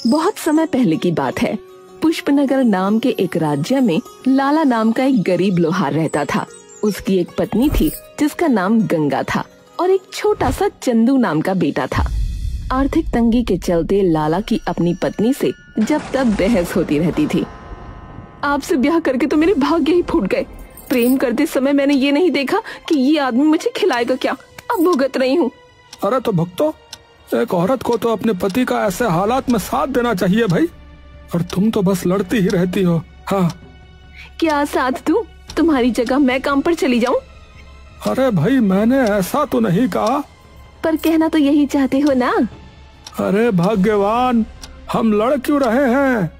बहुत समय पहले की बात है। पुष्पनगर नाम के एक राज्य में लाला नाम का एक गरीब लोहार रहता था। उसकी एक पत्नी थी जिसका नाम गंगा था और एक छोटा सा चंदू नाम का बेटा था। आर्थिक तंगी के चलते लाला की अपनी पत्नी से जब तक बहस होती रहती थी। आपसे ब्याह करके तो मेरे भाग्य ही फूट गए। प्रेम करते समय मैंने ये नहीं देखा कि ये आदमी मुझे खिलाएगा क्या। अब भुगत रही हूँ। अरे तो भुगतो, एक औरत को तो अपने पति का ऐसे हालात में साथ देना चाहिए भाई। और तुम तो बस लड़ती ही रहती हो। हाँ, क्या साथ दूं? तुम्हारी जगह मैं काम पर चली जाऊं? अरे भाई, मैंने ऐसा तो नहीं कहा। पर कहना तो यही चाहते हो ना। अरे भाग्यवान, हम लड़ क्यों रहे हैं?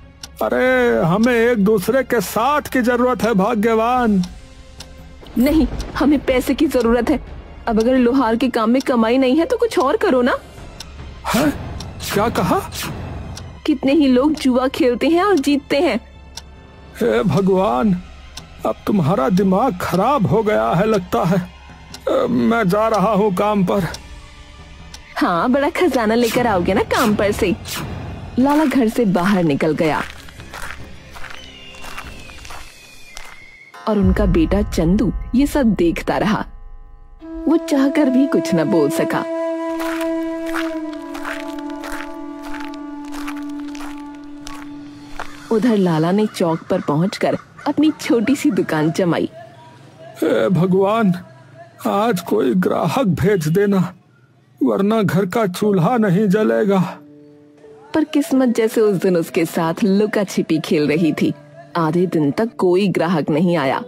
अरे हमें एक दूसरे के साथ की जरूरत है भाग्यवान। नहीं, हमें पैसे की जरूरत है। अब अगर लोहार के काम में कमाई नहीं है तो कुछ और करो ना। है? क्या कहा? कितने ही लोग जुआ खेलते हैं और जीतते हैं। हे भगवान, अब तुम्हारा दिमाग खराब हो गया है लगता है। मैं जा रहा हूँ काम पर। हाँ, बड़ा खजाना लेकर आओगे ना काम पर से। लाला घर से बाहर निकल गया और उनका बेटा चंदू ये सब देखता रहा। वो चाहकर भी कुछ न बोल सका। उधर लाला ने चौक पर पहुंचकर अपनी छोटी सी दुकान जमाई। हे भगवान, आज कोई ग्राहक भेज देना, वरना घर का चूल्हा नहीं जलेगा। पर किस्मत जैसे उस दिन उसके साथ लुका छिपी खेल रही थी। आधे दिन तक कोई ग्राहक नहीं आया।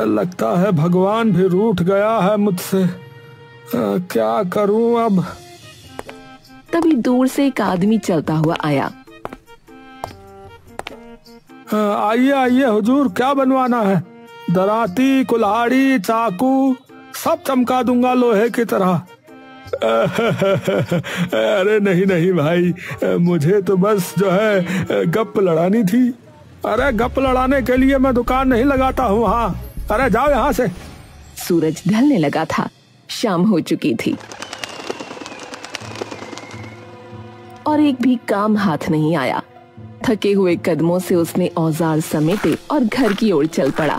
लगता है भगवान भी रूठ गया है मुझसे। क्या करूं अब? तभी दूर से एक आदमी चलता हुआ आया। आइए आइए हुजूर, क्या बनवाना है? दराती, कुल्हाड़ी, चाकू सब चमका दूंगा लोहे की तरह। अरे नहीं नहीं भाई, मुझे तो बस जो है गप लड़ानी थी। अरे गप लड़ाने के लिए मैं दुकान नहीं लगाता हूँ। हाँ, अरे जाओ यहाँ से। सूरज ढलने लगा था, शाम हो चुकी थी और एक भी काम हाथ नहीं आया। थके हुए कदमों से उसने औजार समेटे और घर की ओर चल पड़ा।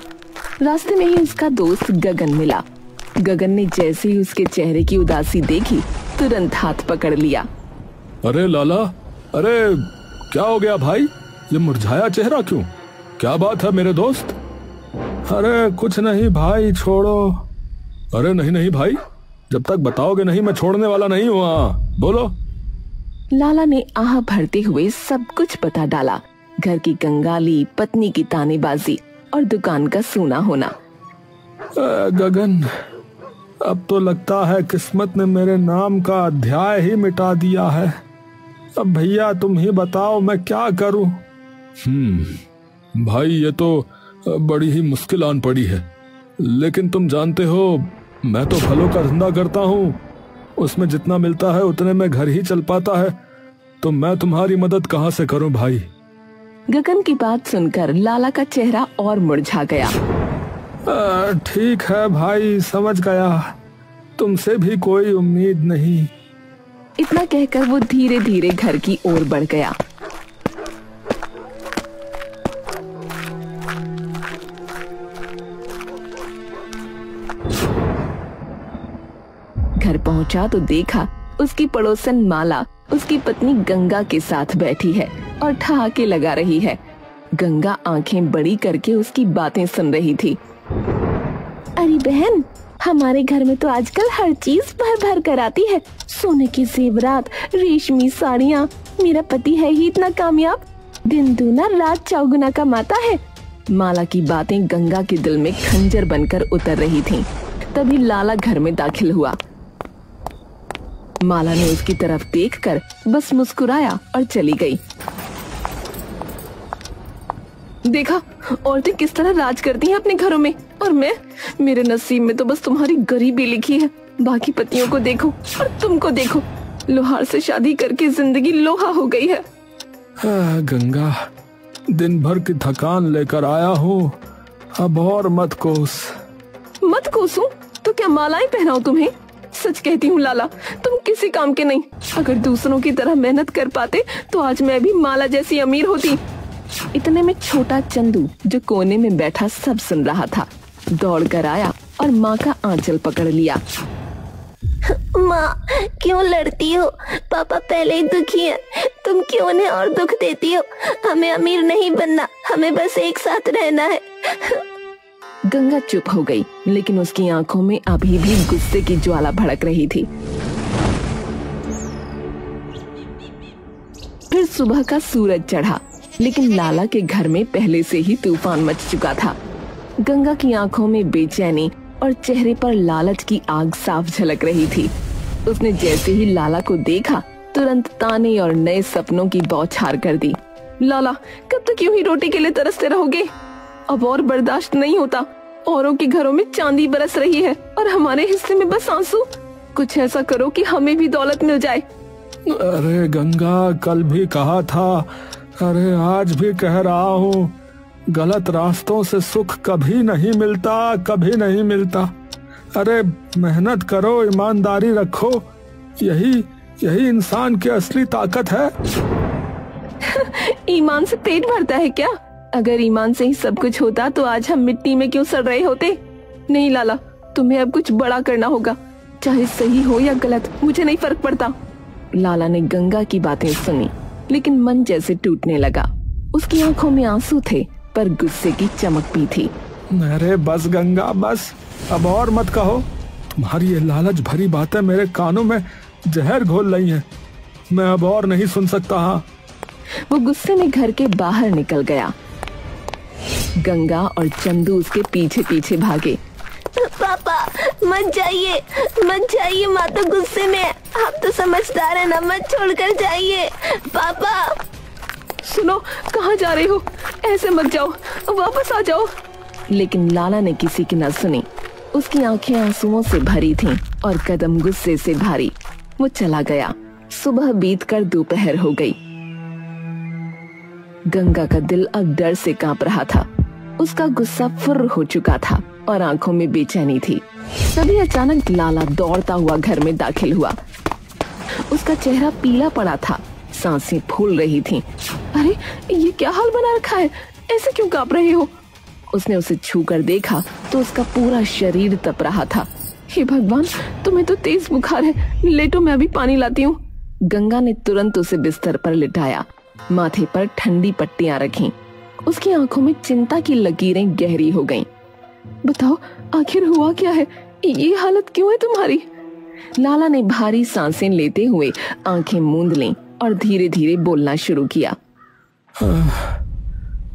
रास्ते में ही उसका दोस्त गगन मिला। गगन ने जैसे ही उसके चेहरे की उदासी देखी, तुरंत हाथ पकड़ लिया। अरे लाला, अरे क्या हो गया भाई? ये मुरझाया चेहरा क्यों? क्या बात है मेरे दोस्त? अरे कुछ नहीं भाई, छोड़ो। अरे नहीं नहीं भाई, जब तक बताओगे नहीं मैं छोड़ने वाला नहीं हूँ। बोलो। लाला ने आह भरते हुए सब कुछ बता डाला। घर की कंगाली, पत्नी की तानेबाजी और दुकान का सूना होना। गगन, अब तो लगता है किस्मत ने मेरे नाम का अध्याय ही मिटा दिया है। अब भैया तुम ही बताओ मैं क्या करूं? भाई ये तो बड़ी ही मुश्किल आन पड़ी है, लेकिन तुम जानते हो मैं तो फलों का धंधा करता हूँ। उसमें जितना मिलता है उतने में घर ही चल पाता है, तो मैं तुम्हारी मदद कहाँ से करूं भाई? गगन की बात सुनकर लाला का चेहरा और मुरझा गया। ठीक है भाई, समझ गया, तुमसे भी कोई उम्मीद नहीं। इतना कहकर वो धीरे धीरे घर की ओर बढ़ गया। घर पहुंचा तो देखा उसकी पड़ोसन माला उसकी पत्नी गंगा के साथ बैठी है और ठहाके लगा रही है। गंगा आंखें बड़ी करके उसकी बातें सुन रही थी। अरे बहन, हमारे घर में तो आजकल हर चीज भर भर कर आती है। सोने के जेवरात, रेशमी साड़ियाँ। मेरा पति है ही इतना कामयाब, दिन दूना रात चौगुना कमाता है। माला की बातें गंगा के दिल में खंजर बनकर उतर रही थीं। तभी लाला घर में दाखिल हुआ। माला ने उसकी तरफ देखकर बस मुस्कुराया और चली गई। देखा, औरतें किस तरह राज करती हैं अपने घरों में, और मेरे नसीब में तो बस तुम्हारी गरीबी लिखी है। बाकी पतियों को देखो और तुमको देखो, लोहार से शादी करके जिंदगी लोहा हो गई है। गंगा, दिन भर की थकान लेकर आया हूँ, अब और मत कोस। मत कोसूं तो क्या मालाएं पहनाऊं तुम्हें? सच कहती हूँ लाला, तुम किसी काम के नहीं। अगर दूसरों की तरह मेहनत कर पाते तो आज मैं भी माला जैसी अमीर होती। इतने में छोटा चंदू जो कोने में बैठा सब सुन रहा था, दौड़ कर आया और माँ का आंचल पकड़ लिया। माँ, क्यों लड़ती हो? पापा पहले ही दुखी है, तुम क्यों उन्हें और दुख देती हो? हमें अमीर नहीं बनना, हमें बस एक साथ रहना है। गंगा चुप हो गई, लेकिन उसकी आंखों में अभी भी गुस्से की ज्वाला भड़क रही थी। फिर सुबह का सूरज चढ़ा, लेकिन लाला के घर में पहले से ही तूफान मच चुका था। गंगा की आंखों में बेचैनी और चेहरे पर लालच की आग साफ झलक रही थी। उसने जैसे ही लाला को देखा, तुरंत ताने और नए सपनों की बौछार कर दी। लाला, कब तक यूं ही रोटी के लिए तरसते रहोगे? अब और बर्दाश्त नहीं होता। औरों के घरों में चांदी बरस रही है और हमारे हिस्से में बस आंसू। कुछ ऐसा करो कि हमें भी दौलत मिल जाए। अरे गंगा, कल भी कहा था, अरे आज भी कह रहा हूँ, गलत रास्तों से सुख कभी नहीं मिलता, कभी नहीं मिलता। अरे मेहनत करो, ईमानदारी रखो, यही इंसान की असली ताकत है। ईमान से पेट भरता है क्या? अगर ईमान से ही सब कुछ होता तो आज हम मिट्टी में क्यों सड़ रहे होते? नहीं लाला, तुम्हें अब कुछ बड़ा करना होगा, चाहे सही हो या गलत, मुझे नहीं फर्क पड़ता। लाला ने गंगा की बातें सुनी, लेकिन मन जैसे टूटने लगा। उसकी आंखों में आंसू थे, पर गुस्से की चमक भी थी। अरे बस गंगा, बस, अब और मत कहो। तुम्हारी ये लालच भरी बातें मेरे कानों में जहर घोल रही हैं। मैं अब और नहीं सुन सकता। हाँ। वो गुस्से में घर के बाहर निकल गया। गंगा और चंदू उसके पीछे पीछे भागे। पापा मत जाइए, मत जाइए, माँ तो गुस्से में है। आप तो समझदार है ना, मत छोड़कर जाइए। पापा सुनो, कहाँ जा रहे हो? ऐसे मत जाओ, वापस आ जाओ। लेकिन लाला ने किसी की न सुनी। उसकी आंखें आंसुओं से भरी थीं और कदम गुस्से से भारी। वो चला गया। सुबह बीतकर दोपहर हो गई। गंगा का दिल अब डर से कांप रहा था। उसका गुस्सा फुर्र हो चुका था और आंखों में बेचैनी थी। तभी अचानक लाला दौड़ता हुआ घर में दाखिल हुआ। उसका चेहरा पीला पड़ा था, सांसें फूल रही थीं। अरे ये क्या हाल बना रखा है? ऐसे क्यों कांप रहे हो? उसने उसे छूकर देखा तो उसका पूरा शरीर तप रहा था। हे भगवान, तुम्हें तो तेज बुखार है, लेटो, मैं अभी पानी लाती हूँ। गंगा ने तुरंत उसे बिस्तर पर लिटाया, माथे पर ठंडी पट्टियां रखीं। उसकी आंखों में चिंता की लकीरें गहरी हो गईं। बताओ, आखिर हुआ क्या है? ये हालत क्यों है तुम्हारी? लाला ने भारी सांसें लेते हुए आंखें मूंद लीं और धीरे धीरे बोलना शुरू किया।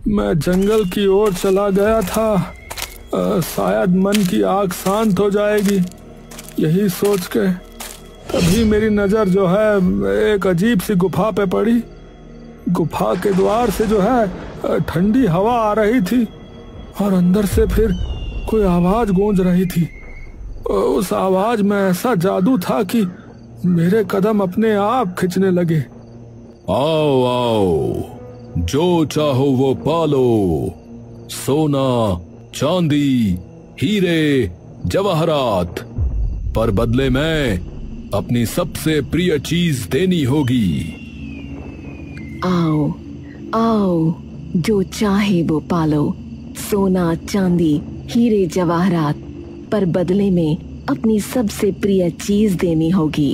मैं जंगल की ओर चला गया था। शायद मन की आग शांत हो जाएगी, यही सोच के तभी मेरी नजर जो है एक अजीब सी गुफा पे पड़ी। गुफा के द्वार से जो है ठंडी हवा आ रही थी और अंदर से फिर कोई आवाज गूंज रही थी। उस आवाज में ऐसा जादू था कि मेरे कदम अपने आप खिंचने लगे। आओ आओ, जो चाहो वो पालो, सोना, चांदी, हीरे, जवाहरात, पर बदले में अपनी सबसे प्रिय चीज देनी होगी। आओ आओ, जो चाहे वो पालो, सोना, चांदी, हीरे, जवाहरात, पर बदले में अपनी सबसे प्रिय चीज देनी होगी।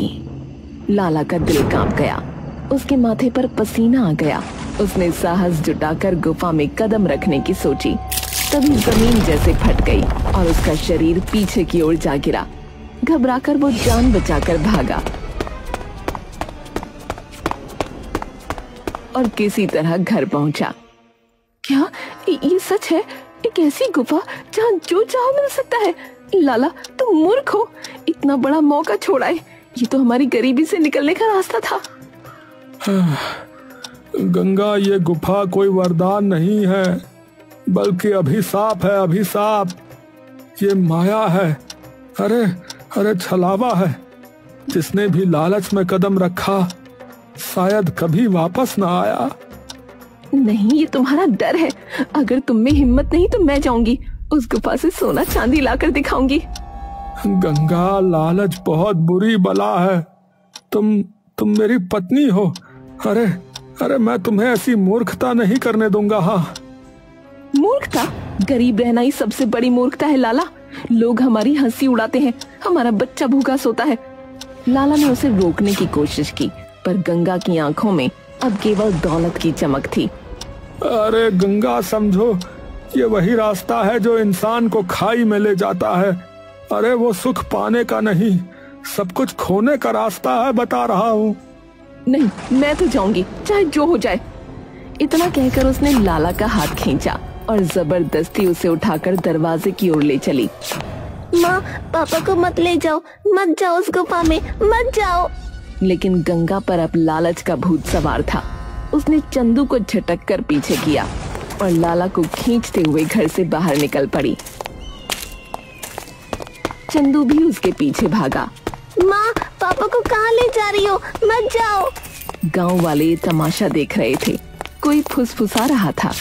लाला का दिल कांप गया। उसके माथे पर पसीना आ गया। उसने साहस जुटाकर गुफा में कदम रखने की सोची। तभी जमीन जैसे फट गई और उसका शरीर पीछे की ओर जा गिरा। घबराकर वो जान बचाकर भागा और किसी तरह घर पहुंचा। क्या ये सच है? एक ऐसी गुफा जहाँ जो चाहो मिल सकता है? लाला, तुम मूर्ख हो, इतना बड़ा मौका छोड़ा है। ये तो हमारी गरीबी से निकलने का रास्ता था। गंगा, ये गुफा कोई वरदान नहीं है, बल्कि अभिशाप है, अभिशाप। ये माया है, अरे छलावा है। जिसने भी लालच में कदम रखा शायद कभी वापस ना आया। नहीं, ये तुम्हारा डर है। अगर तुम में हिम्मत नहीं तो मैं जाऊंगी। उस गुफा से सोना चांदी लाकर दिखाऊंगी। गंगा, लालच बहुत बुरी बला है। तुम मेरी पत्नी हो। अरे मैं तुम्हें ऐसी मूर्खता नहीं करने दूंगा। हाँ, मूर्खता? गरीब रहना ही सबसे बड़ी मूर्खता है लाला। लोग हमारी हंसी उड़ाते हैं, हमारा बच्चा भूखा सोता है। लाला ने उसे रोकने की कोशिश की, पर गंगा की आंखों में अब केवल दौलत की चमक थी। अरे गंगा, समझो, ये वही रास्ता है जो इंसान को खाई में ले जाता है। अरे वो सुख पाने का नहीं, सब कुछ खोने का रास्ता है, बता रहा हूँ। नहीं, मैं तो जाऊंगी, चाहे जो हो जाए। इतना कहकर उसने लाला का हाथ खींचा और जबरदस्ती उसे उठाकर दरवाजे की ओर ले चली। माँ, पापा को मत ले जाओ, मत जाओ उस गुफा में, मत जाओ। लेकिन गंगा पर अब लालच का भूत सवार था। उसने चंदू को झटक कर पीछे किया और लाला को खींचते हुए घर से बाहर निकल पड़ी। चंदू भी उसके पीछे भागा। माँ, पापा को कहाँ ले जा रही हो? मत जाओ। गांव वाले तमाशा देख रहे थे। कोई फुसफुसा रहा था।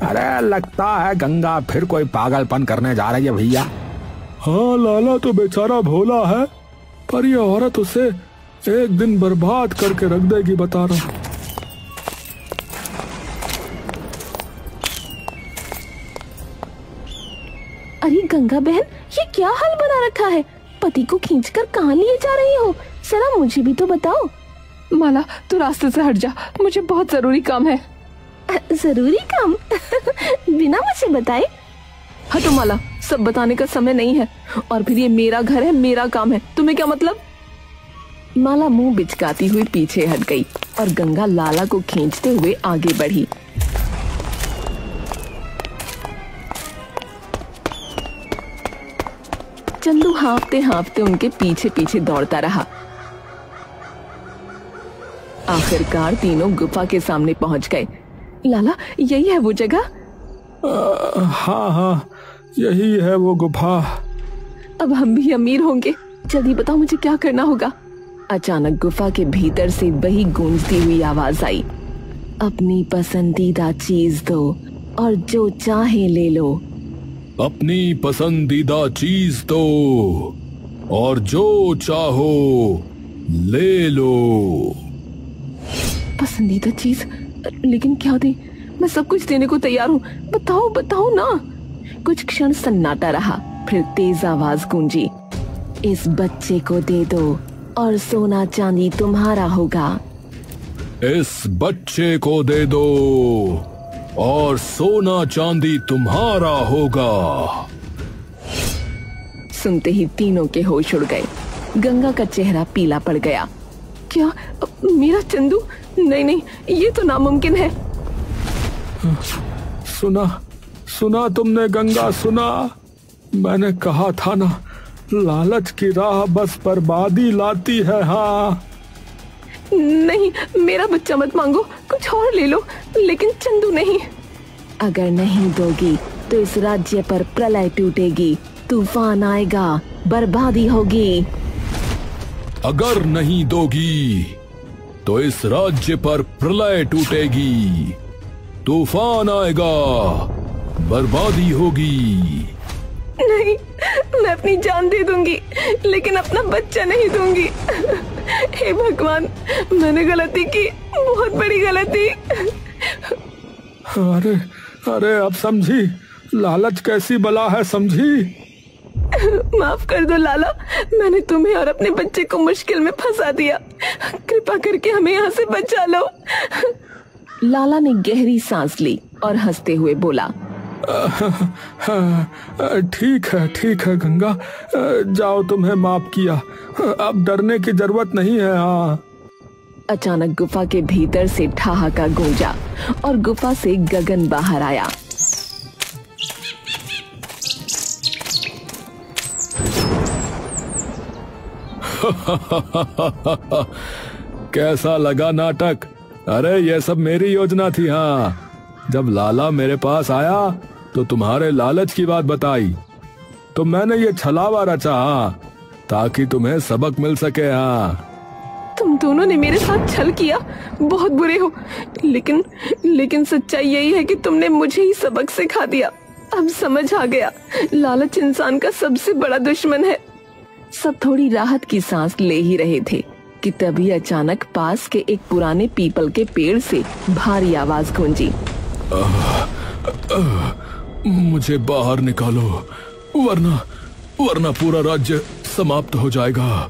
अरे लगता है गंगा फिर कोई पागलपन करने जा रही है भैया। हाँ, लाला तो बेचारा भोला है, पर ये औरत उसे एक दिन बर्बाद करके रख देगी, बता रहा। अरे गंगा बहन, ये क्या हाल बना रखा है? पति को खींचकर कहाँ लिए जा रही हो? जरा मुझे भी तो बताओ। माला, तू रास्ते से हट जा, मुझे बहुत जरूरी काम है। जरूरी काम? बिना मुझे बताए? हटो माला, सब बताने का समय नहीं है। और फिर ये मेरा घर है, मेरा काम है, तुम्हें क्या मतलब? माला मुंह बिचकाती हुई पीछे हट गई और गंगा लाला को खींचते हुए आगे बढ़ी। चंदू हाँफते हाँफते उनके पीछे पीछे दौड़ता रहा। आखिरकार तीनों गुफा के सामने पहुंच गए। लाला, यही है वो जगह? हाँ, यही है वो गुफा। अब हम भी अमीर होंगे। जल्दी बताओ, मुझे क्या करना होगा? अचानक गुफा के भीतर से वही गूंजती हुई आवाज आई। अपनी पसंदीदा चीज दो और जो चाहे ले लो। अपनी पसंदीदा चीज दो और जो चाहो ले लो। पसंदीदा चीज? लेकिन क्या दे? मैं सब कुछ देने को तैयार हूँ, बताओ ना। कुछ क्षण सन्नाटा रहा, फिर तेज आवाज गूंजी। इस बच्चे को दे दो और सोना चांदी तुम्हारा होगा। इस बच्चे को दे दो और सोना चांदी तुम्हारा होगा। सुनते ही तीनों के होश उड़ गए। गंगा का चेहरा पीला पड़ गया। क्या मेरा चंदू? नहीं, ये तो नामुमकिन है। सुना तुमने गंगा, सुना? मैंने कहा था ना, लालच की राह बस बर्बादी लाती है। हाँ, नहीं, मेरा बच्चा मत मांगो, कुछ और ले लो, लेकिन चंदू नहीं। अगर नहीं दोगी तो इस राज्य पर प्रलय टूटेगी, तूफान आएगा, बर्बादी होगी। अगर नहीं दोगी तो इस राज्य पर प्रलय टूटेगी, तूफान आएगा, बर्बादी होगी। नहीं, मैं अपनी जान दे दूंगी, लेकिन अपना बच्चा नहीं दूंगी। हे भगवान, मैंने गलती की, बहुत बड़ी गलती। अरे अब समझी लालच कैसी बला है, समझी? माफ कर दो लाला, मैंने तुम्हें और अपने बच्चे को मुश्किल में फंसा दिया। कृपा करके हमें यहाँ से बचा लो। लाला ने गहरी सांस ली और हंसते हुए बोला, ठीक है गंगा, जाओ, तुम्हें माफ किया, अब डरने की जरूरत नहीं है। हाँ। अचानक गुफा के भीतर से ठहाका गूंजा और गुफा से गगन बाहर आया। कैसा लगा नाटक? अरे ये सब मेरी योजना थी। हाँ, जब लाला मेरे पास आया तो तुम्हारे लालच की बात बताई, तो मैंने ये छलावा रचा, ताकि तुम्हें सबक मिल सके। हाँ, तुम दोनों ने मेरे साथ छल किया, बहुत बुरे हो, लेकिन सच्चाई यही है कि तुमने मुझे ही सबक सिखा दिया। अब समझ आ गया, लालच इंसान का सबसे बड़ा दुश्मन है। सब थोड़ी राहत की सांस ले ही रहे थे कि तभी अचानक पास के एक पुराने पीपल के पेड़ से भारी आवाज गूंजी। मुझे बाहर निकालो, वरना पूरा राज्य समाप्त हो जाएगा।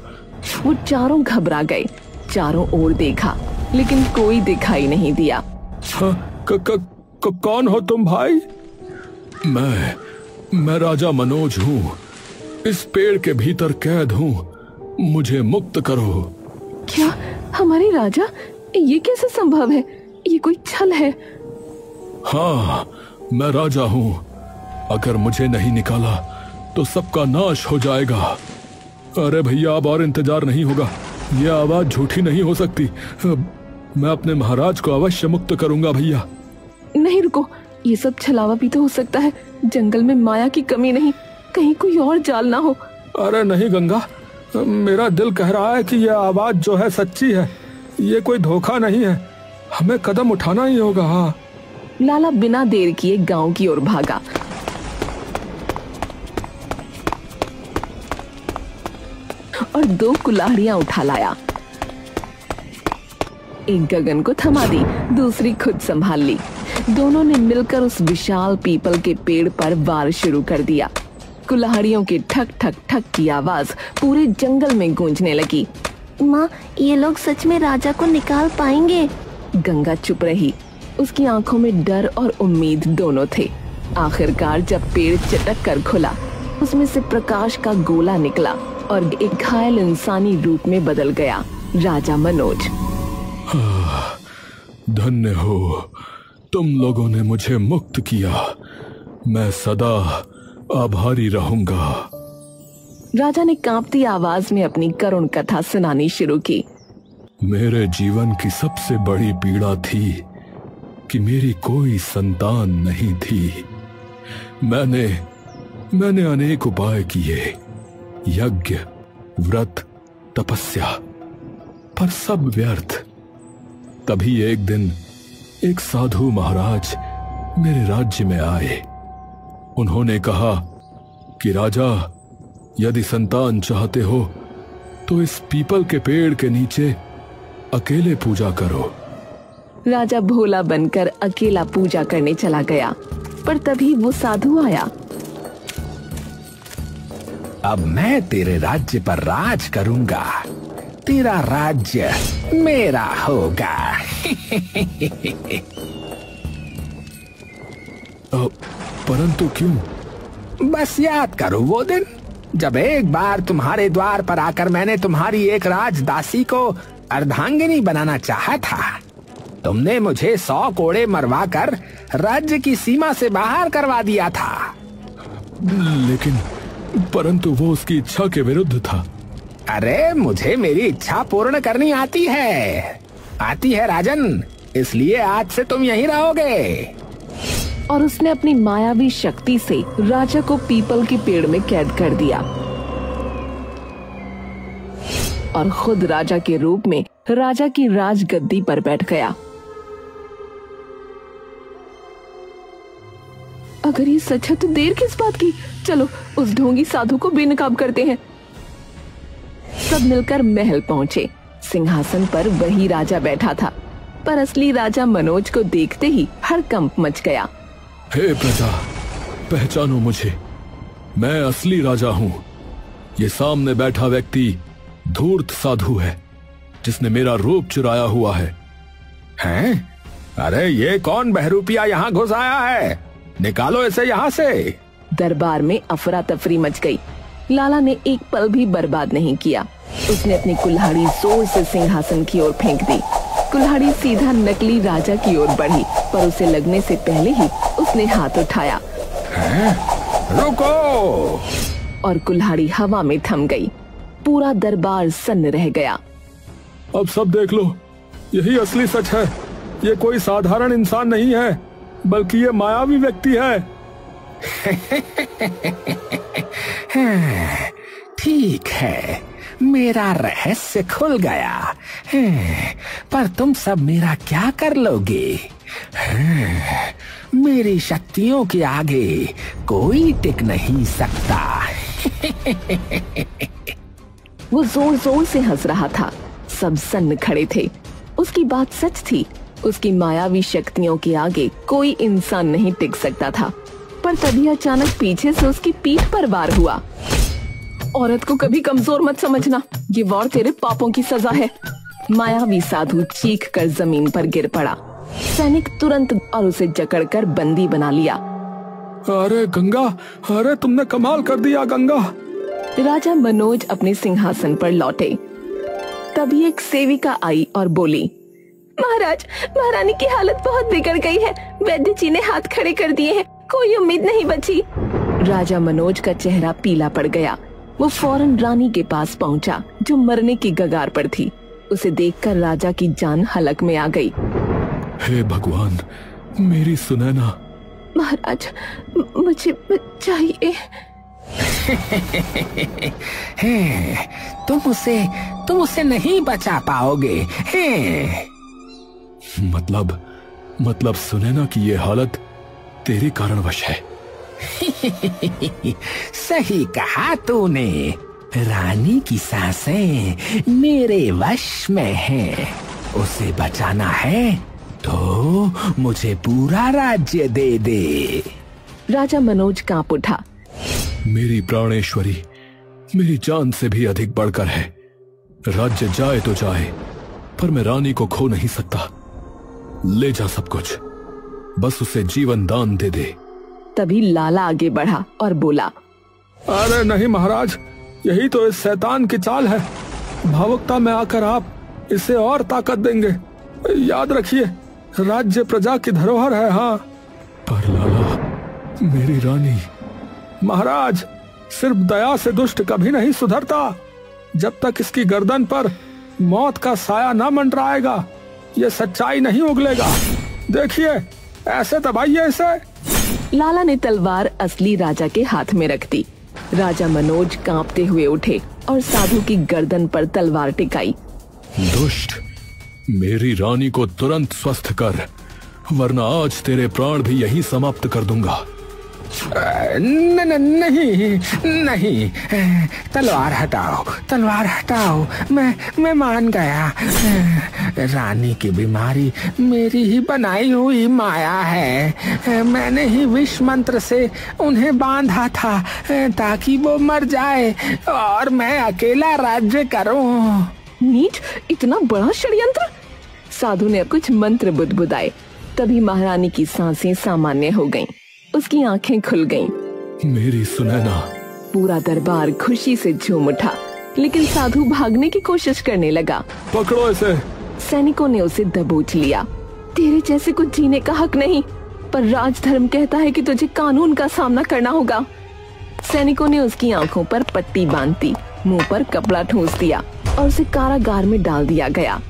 वो चारों घबरा गए, चारों ओर देखा लेकिन कोई दिखाई नहीं दिया। कौन हो तुम भाई? मैं राजा मनोज हूँ, इस पेड़ के भीतर कैद हूँ, मुझे मुक्त करो। क्या हमारे राजा? ये कैसे संभव है? ये कोई छल है। हाँ, मैं राजा हूँ, अगर मुझे नहीं निकाला तो सबका नाश हो जाएगा। अरे भैया, अब और इंतजार नहीं होगा, यह आवाज झूठी नहीं हो सकती। मैं अपने महाराज को अवश्य मुक्त करूंगा भैया। नहीं रुको, ये सब छलावा भी तो हो सकता है। जंगल में माया की कमी नहीं, कहीं कोई और जाल ना हो। अरे नहीं गंगा, मेरा दिल कह रहा है कि यह आवाज जो है सच्ची है, ये कोई धोखा नहीं है, हमें कदम उठाना ही होगा। हाँ। लाला बिना देर किए गांव की ओर भागा। और 2 कुल्हाड़ियां उठा लाया। एक गगन को थमा दी, दूसरी खुद संभाल ली। दोनों ने मिलकर उस विशाल पीपल के पेड़ पर वार शुरू कर दिया। कुल्हाड़ियों की ठक ठक ठक की आवाज पूरे जंगल में गूंजने लगी। माँ, ये लोग सच में राजा को निकाल पाएंगे? गंगा चुप रही, उसकी आंखों में डर और उम्मीद दोनों थे। आखिरकार जब पेड़ चटक कर खुला, उसमें से प्रकाश का गोला निकला और एक घायल इंसानी रूप में बदल गया, राजा मनोज। धन्य हो, तुम लोगों ने मुझे मुक्त किया, मैं सदा आभारी रहूंगा। राजा ने कांपती आवाज में अपनी करुण कथा सुनानी शुरू की। मेरे जीवन की सबसे बड़ी पीड़ा थी कि मेरी कोई संतान नहीं थी। मैंने अनेक उपाय किए, यज्ञ, व्रत, तपस्या, पर सब व्यर्थ। तभी एक दिन एक साधु महाराज मेरे राज्य में आए। उन्होंने कहा कि राजा, यदि संतान चाहते हो तो इस पीपल के पेड़ के नीचे अकेले पूजा करो। राजा भोला बनकर अकेला पूजा करने चला गया, पर तभी वो साधु आया। अब मैं तेरे राज्य पर राज करूंगा, तेरा राज्य मेरा होगा। परंतु क्यों? बस याद करो वो दिन जब एक बार तुम्हारे द्वार पर आकर मैंने तुम्हारी एक राजदासी को अर्धांगिनी बनाना चाहा था। तुमने मुझे 100 कोड़े मरवा कर राज्य की सीमा से बाहर करवा दिया था। लेकिन परंतु वो उसकी इच्छा के विरुद्ध था। अरे मुझे मेरी इच्छा पूर्ण करनी आती है राजन, इसलिए आज से तुम यहीं रहोगे। और उसने अपनी मायावी शक्ति से राजा को पीपल के पेड़ में कैद कर दिया और खुद राजा के रूप में राजा की राजगद्दी पर बैठ गया। अगर ये सच है तो देर किस बात की? चलो उस ढोंगी साधु को बेनकाब करते हैं। सब मिलकर महल पहुंचे। सिंहासन पर वही राजा बैठा था, पर असली राजा मनोज को देखते ही हड़कंप मच गया। हे प्रजा, पहचानो मुझे, मैं असली राजा हूँ। ये सामने बैठा व्यक्ति धूर्त साधु है, जिसने मेरा रूप चुराया हुआ है। हैं? अरे ये कौन बहरूपिया यहाँ घुस आया है? निकालो इसे यहाँ से। दरबार में अफरा तफरी मच गई। लाला ने एक पल भी बर्बाद नहीं किया। उसने अपनी कुल्हाड़ी जोर से सिंहासन की ओर फेंक दी। कुल्हाड़ी सीधा नकली राजा की ओर बढ़ी, पर उसे लगने से पहले ही उसने हाथ उठाया। रुको! और कुल्हाड़ी हवा में थम गई। पूरा दरबार सन्न रह गया। अब सब देख लो, यही असली सच है। ये कोई साधारण इंसान नहीं है, बल्कि ये मायावी व्यक्ति है। ठीक है, मेरा रहस्य खुल गया। पर तुम सब मेरा क्या कर लोगे? मेरी शक्तियों के आगे कोई टिक नहीं सकता। वो जोर जोर से हंस रहा था। सब सन्न खड़े थे। उसकी बात सच थी। उसकी मायावी शक्तियों के आगे कोई इंसान नहीं टिक सकता था। पर तभी अचानक पीछे से उसकी पीठ पर वार हुआ। औरत को कभी कमजोर मत समझना, ये वार तेरे पापों की सजा है। मायावी साधु चीख कर जमीन पर गिर पड़ा। सैनिक तुरंत और उसे जकड़कर बंदी बना लिया। अरे गंगा, अरे तुमने कमाल कर दिया गंगा। राजा मनोज अपने सिंहासन पर लौटे। तभी एक सेविका आई और बोली, महाराज, महारानी की हालत बहुत बिगड़ गई है। वैद्य जी ने हाथ खड़े कर दिए हैं, कोई उम्मीद नहीं बची। राजा मनोज का चेहरा पीला पड़ गया। वो फौरन रानी के पास पहुंचा, जो मरने की कगार पर थी। उसे देखकर राजा की जान हलक में आ गई। हे भगवान, मेरी सुनैना। महाराज, मुझे चाहिए। तुम उसे नहीं बचा पाओगे। मतलब सुनैना की ये हालत तेरे कारणवश है। सही कहा तूने। रानी की सांसें मेरे वश में हैं। उसे बचाना है तो मुझे पूरा राज्य दे दे। राजा मनोज कांप उठा। मेरी प्राणेश्वरी मेरी जान से भी अधिक बढ़कर है। राज्य जाए तो जाए, पर मैं रानी को खो नहीं सकता। ले जा सब कुछ, बस उसे जीवन दान दे दे। तभी लाला आगे बढ़ा और बोला, अरे नहीं महाराज, यही तो इस शैतान की चाल है। भावुकता में आकर आप इसे और ताकत देंगे। याद रखिए, राज्य प्रजा की धरोहर है। हाँ, पर लाला, मेरी रानी। महाराज, सिर्फ दया से दुष्ट कभी नहीं सुधरता। जब तक इसकी गर्दन पर मौत का साया न मंडराएगा, ये सच्चाई नहीं उगलेगा। देखिए, ऐसे दबाइए इसे। लाला ने तलवार असली राजा के हाथ में रख दी। राजा मनोज कांपते हुए उठे और साधु की गर्दन पर तलवार टिकाई। दुष्ट, मेरी रानी को तुरंत स्वस्थ कर, वरना आज तेरे प्राण भी यहीं समाप्त कर दूंगा। नहीं, तलवार हटाओ। मैं मान गया। रानी की बीमारी मेरी ही बनाई हुई माया है। मैंने ही विष मंत्र से उन्हें बांधा था ताकि वो मर जाए और मैं अकेला राज्य करूं। नीच, इतना बड़ा षड्यंत्र। साधु ने कुछ मंत्र बुदबुदाए। तभी महारानी की सांसें सामान्य हो गईं। उसकी आंखें खुल गईं। मेरी सुनैना। पूरा दरबार खुशी से झूम उठा, लेकिन साधु भागने की कोशिश करने लगा। पकड़ो इसे। सैनिकों ने उसे दबोच लिया। तेरे जैसे को जीने का हक नहीं, पर राजधर्म कहता है कि तुझे कानून का सामना करना होगा। सैनिकों ने उसकी आंखों पर पट्टी बांध दी, मुंह पर कपड़ा ठूंस दिया और उसे कारागार में डाल दिया गया।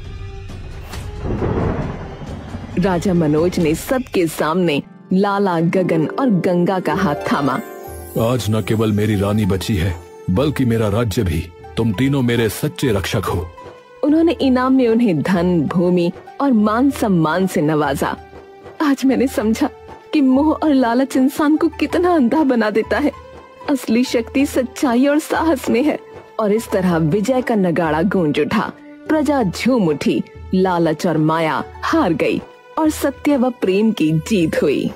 राजा मनोज ने सबके सामने लाला, गगन और गंगा का हाथ थामा। आज न केवल मेरी रानी बची है, बल्कि मेरा राज्य भी। तुम तीनों मेरे सच्चे रक्षक हो। उन्होंने इनाम में उन्हें धन, भूमि और मान सम्मान से नवाजा। आज मैंने समझा कि मोह और लालच इंसान को कितना अंधा बना देता है। असली शक्ति सच्चाई और साहस में है। और इस तरह विजय का नगाड़ा गूंज उठा। प्रजा झूम उठी। लालच और माया हार गई और सत्य व प्रेम की जीत हुई।